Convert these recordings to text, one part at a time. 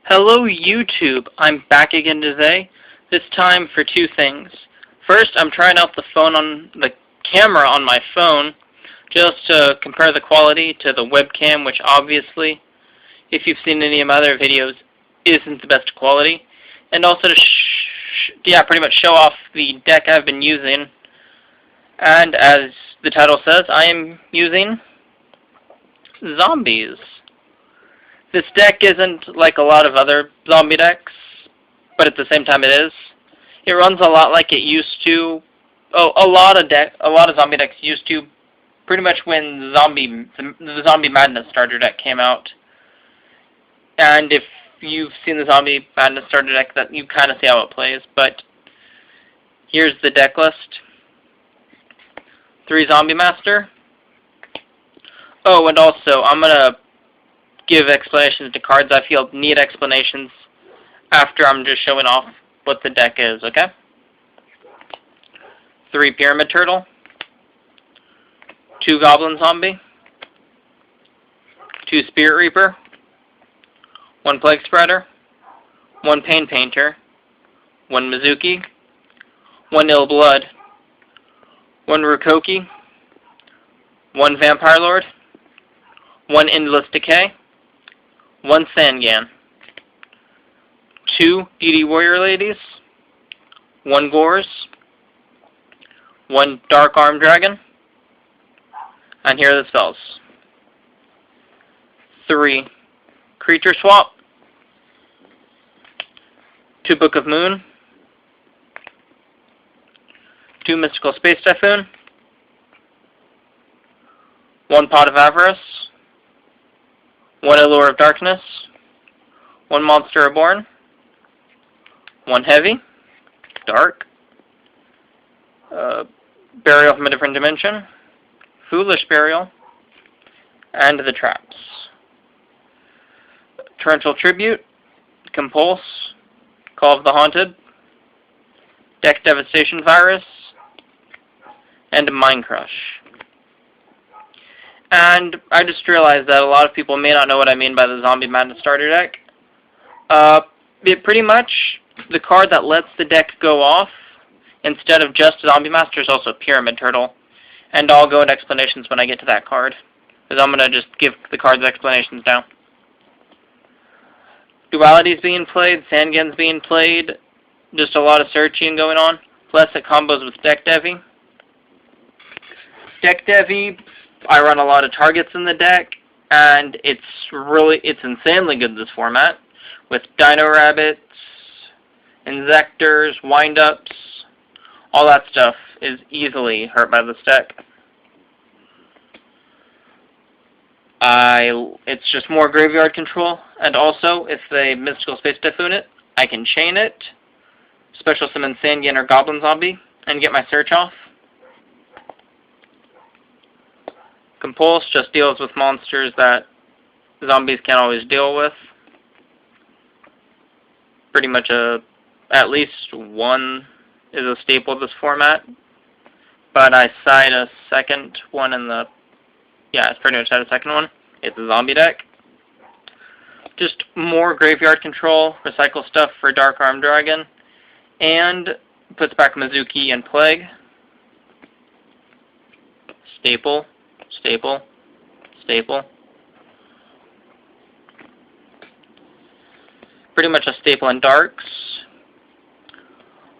Hello YouTube, I'm back again today, this time for two things. First, I'm trying out the camera on my phone, just to compare the quality to the webcam, which obviously, if you've seen any of my other videos, isn't the best quality. And also to pretty much show off the deck I've been using. And as the title says, I am using zombies. This deck isn't like a lot of other zombie decks, but at the same time it is. It runs a lot like it used to. A lot of zombie decks used to, pretty much when the Zombie Madness starter deck came out. And if you've seen the Zombie Madness starter deck, that you kind of see how it plays. But here's the deck list: 3 Zombie Master. Oh, and also I'm gonna give explanations to cards I feel need explanations after I'm just showing off what the deck is, okay? 3 Pyramid Turtle, 2 Goblin Zombie, 2 Spirit Reaper, 1 Plague Spreader, 1 Pain Painter, 1 Mizuki, 1 Ill Blood, 1 Rukoki, 1 Vampire Lord, 1 Endless Decay, 1 Sangan, 2 Beauty Warrior Ladies, 1 Gores, 1 Dark Arm Dragon, and here are the spells. 3 Creature Swap, 2 Book of Moon, 2 Mystical Space Typhoon, 1 Pot of Avarice, 1 Allure of Darkness, 1 Monster Reborn, 1 Heavy, Dark, Burial from a Different Dimension, Foolish Burial, and the Traps. Torrential Tribute, Compulse, Call of the Haunted, Deck Devastation Virus, and Mind Crush. And I just realized that a lot of people may not know what I mean by the Zombie Madness starter deck. It pretty much, the card that lets the deck go off, instead of just Zombie Master, is also Pyramid Turtle. And I'll go into explanations when I get to that card, because I'm going to just give the cards explanations now. Duality's being played, Sangan's being played, just a lot of searching going on, plus it combos with Deck Devi. Deck Devi, I run a lot of targets in the deck, and it's insanely good in this format, with Dino Rabbits, Inzectors, Windups, all that stuff is easily hurt by this deck. It's just more graveyard control, and also, if they Mystical Space Typhoon it, I can chain it, special summon Sangan or Goblin Zombie, and get my search off. Compulse just deals with monsters that zombies can't always deal with. Pretty much at least one is a staple of this format. But I cite a second one in the... Yeah, it's pretty much a second one. It's a zombie deck. Just more graveyard control, recycle stuff for Dark Arm Dragon, and puts back Mizuki and Plague. Staple. Staple, staple. Pretty much a staple in darks.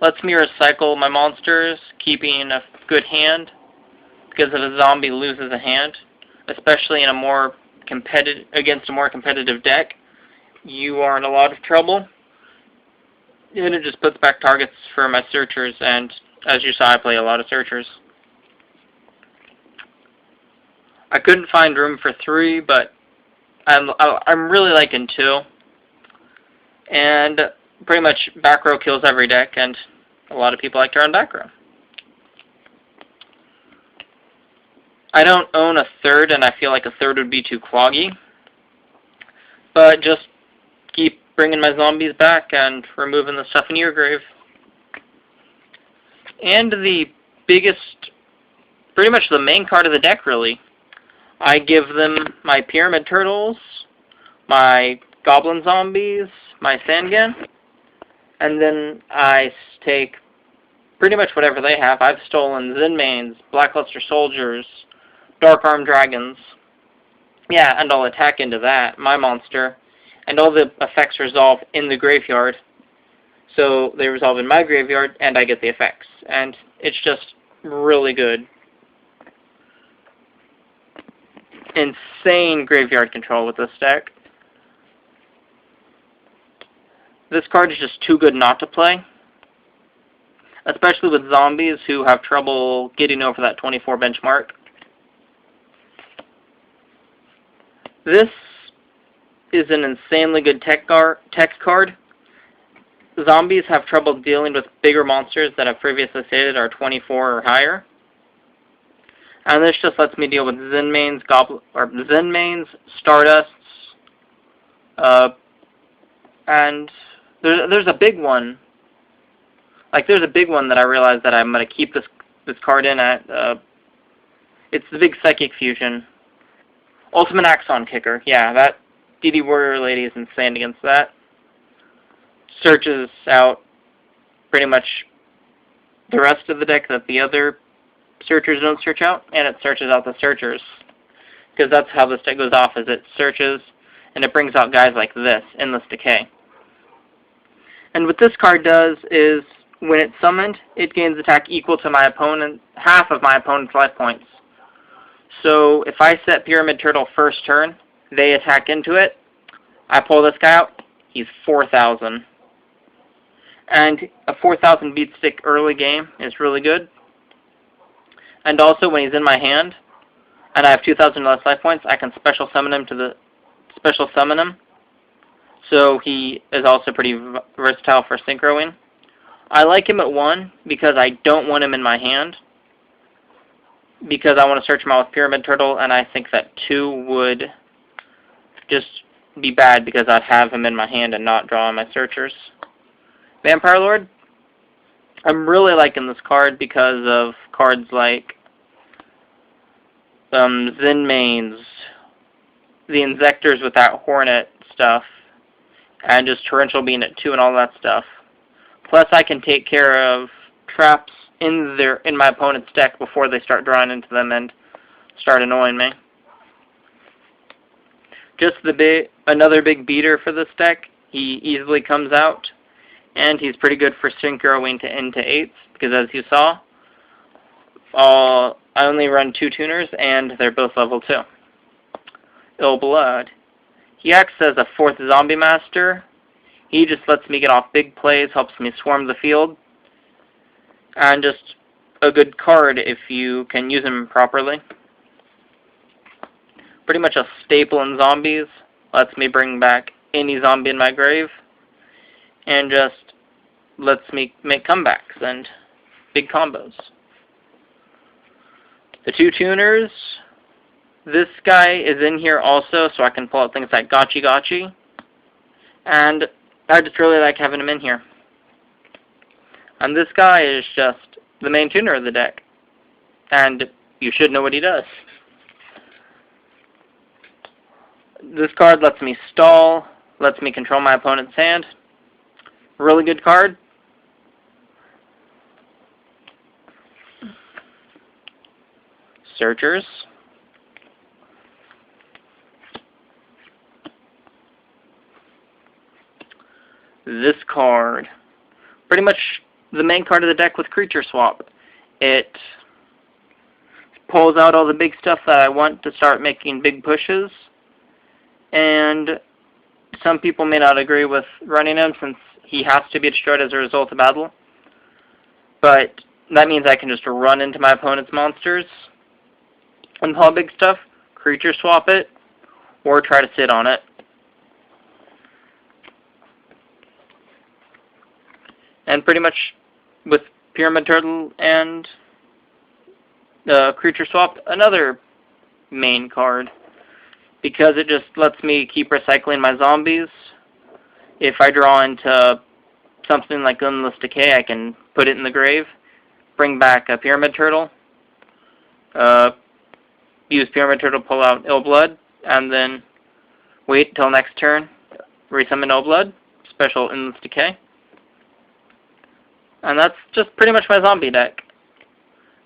Lets me recycle my monsters, keeping a good hand, because if a zombie loses a hand, especially in against a more competitive deck, you are in a lot of trouble. And it just puts back targets for my searchers, and as you saw, I play a lot of searchers. I couldn't find room for 3, but I'm really liking 2. And pretty much back row kills every deck, and a lot of people like to run back row. I don't own a 3rd, and I feel like a 3rd would be too cloggy. But just keep bringing my zombies back and removing the stuff in your grave. And the biggest, pretty much the main card of the deck, really. I give them my Pyramid Turtles, my Goblin Zombies, my Sandgan, and then I take pretty much whatever they have. I've stolen Zinmains, Blackluster Soldiers, Dark Arm Dragons. Yeah, and I'll attack into that, my monster, and all the effects resolve in the graveyard. So they resolve in my graveyard, and I get the effects. And it's just really good. Insane graveyard control with this deck. This card is just too good not to play. Especially with zombies who have trouble getting over that 24 benchmark. This is an insanely good tech card. Zombies have trouble dealing with bigger monsters that I've previously stated are 24 or higher. And this just lets me deal with Zinmains, Stardusts, and there's a big one. Like, there's a big one that I realized that I'm going to keep this card in at. It's the big Psychic Fusion. Ultimate Axon Kicker. Yeah, that DD Warrior Lady is insane against that. Searches out pretty much the rest of the deck that the other searchers don't search out, and it searches out the searchers. Because that's how this deck goes off, is it searches, and it brings out guys like this, Endless Decay. And what this card does is, when it's summoned, it gains attack equal to my opponent, half of my opponent's life points. So if I set Pyramid Turtle first turn, they attack into it, I pull this guy out, he's 4,000. And a 4,000 beat stick early game is really good. And also when he's in my hand, and I have 2,000 less life points, I can special summon him So he is also pretty versatile for synchroing. I like him at 1 because I don't want him in my hand. Because I want to search him out with Pyramid Turtle, and I think that 2 would just be bad because I'd have him in my hand and not draw on my searchers. Vampire Lord. I'm really liking this card because of cards like Zinmains, the Inzectors with that Hornet stuff, and just Torrential Being at 2 and all that stuff. Plus I can take care of traps in my opponent's deck before they start drawing into them and start annoying me. Just another big beater for this deck. He easily comes out, and he's pretty good for synchroing into 8s, because as you saw, I only run 2 tuners, and they're both level 2. Ill Blood. He acts as a 4th Zombie Master. He just lets me get off big plays, helps me swarm the field, and just a good card if you can use him properly. Pretty much a staple in zombies. Lets me bring back any zombie in my grave, and just lets me make comebacks and big combos. The 2 tuners. This guy is in here also, so I can pull out things like Gotchi Gotchi. And I just really like having him in here. And this guy is just the main tuner of the deck. And you should know what he does. This card lets me stall, lets me control my opponent's hand. Really good card. Searchers. This card. Pretty much the main card of the deck with Creature Swap. It pulls out all the big stuff that I want to start making big pushes. And some people may not agree with running him since he has to be destroyed as a result of battle. But that means I can just run into my opponent's monsters and pull big stuff, Creature Swap it, or try to sit on it. And pretty much with Pyramid Turtle and Creature Swap, another main card. Because it just lets me keep recycling my zombies. If I draw into something like Endless Decay, I can put it in the grave, bring back a Pyramid Turtle, use Pyramid Turtle to pull out Ill Blood, and then wait till next turn, Resummon No Blood, special Endless Decay. And that's just pretty much my zombie deck.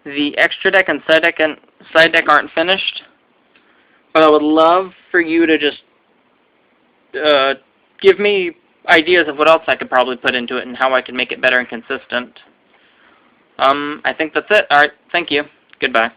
The extra deck and side deck aren't finished, but I would love for you to just give me ideas of what else I could probably put into it and how I can make it better and consistent. I think that's it. Alright, thank you. Goodbye.